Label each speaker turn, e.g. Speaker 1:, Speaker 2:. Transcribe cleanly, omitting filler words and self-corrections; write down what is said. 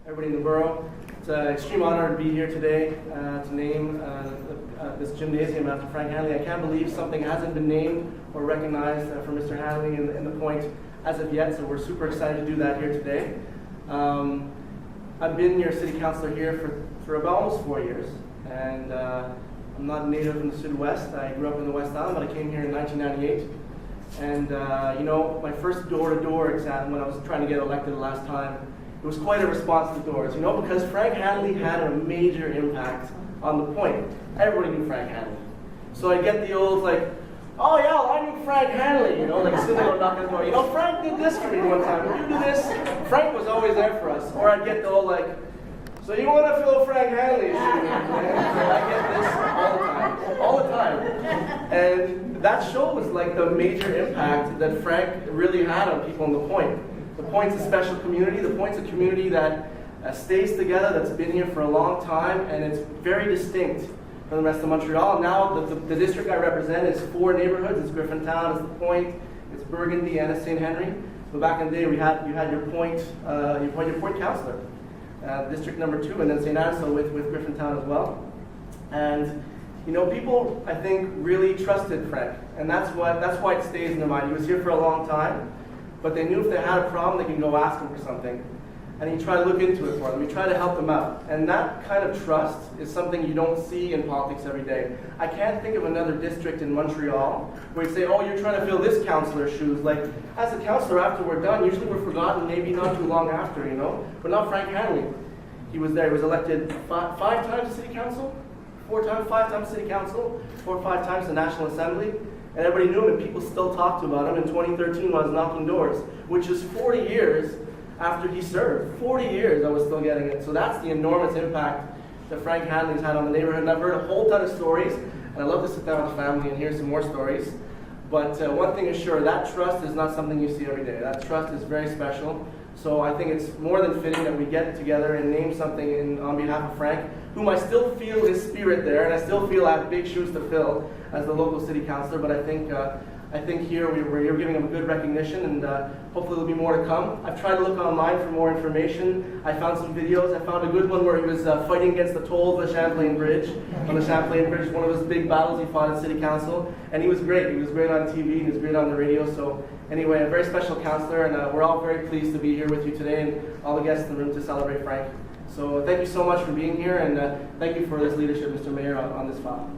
Speaker 1: everybody in the borough. It's an extreme honor to be here today to name this gymnasium after Frank Hanley. I can't believe something hasn't been named or recognized for Mr. Hanley in the point as of yet, so we're super excited to do that here today. I've been your city councilor here for about almost 4 years, and I'm not a native in the Sud-West. I grew up in the West Island, but I came here in 1998. And you know, my first door-to-door exam when I was trying to get elected the last time, it was quite a response to doors, you know, because Frank Hanley had a major impact on the point. Everybody knew Frank Hanley. So I get the old like, oh yeah, well, I knew Frank Hanley, you know, like as soon as I go knock on the door, you know, Frank did this for me one time, will you do this? Frank was always there for us. Or I'd get the old like, so you want to fill Frank Hanley's shoes? I get this all the time. And that shows like the major impact that Frank really had on people in the point. The Point's a special community. The Point's a community that stays together, that's been here for a long time, and it's very distinct from the rest of Montreal. Now the district I represent is 4 neighborhoods. It's Griffintown, it's the Point, it's Burgundy, and it's St. Henry. So back in the day, you had your Point councillor, District number 2, and then St. Anselm with Griffintown as well. And you know, people I think really trusted Frank, and that's why it stays in their mind. He was here for a long time, but they knew if they had a problem, they can go ask him for something. And he tried to look into it for them. He tried to help them out. And that kind of trust is something you don't see in politics every day. I can't think of another district in Montreal where you say, oh, you're trying to fill this councillor's shoes. Like, as a councillor, after we're done, usually we're forgotten maybe not too long after, you know? But not Frank Hanley. He was there. He was elected 5 times to city council, 5 times city council, 4 or 5 times to National Assembly. And everybody knew him, and people still talked about him in 2013 when I was knocking doors, which is 40 years after he served. 40 years I was still getting it. So that's the enormous impact that Frank Hanley's had on the neighborhood. And I've heard a whole ton of stories, and I love to sit down with the family and hear some more stories. But one thing is sure, that trust is not something you see every day. That trust is very special. So I think it's more than fitting that we get together and name something on behalf of Frank, whom I still feel his spirit there, and I still feel I have big shoes to fill as the local city councilor. But I think here you're giving him a good recognition, and hopefully there'll be more to come. I've tried to look online for more information. I found some videos. I found a good one where he was fighting against the toll of the Champlain Bridge. On the Champlain Bridge, one of his big battles he fought at city council, and he was great. He was great on TV, he was great on the radio. So anyway, a very special councilor, and we're all very pleased to be here with you today, and all the guests in the room to celebrate Frank. So thank you so much for being here, and thank you for this leadership, Mr. Mayor, on this file.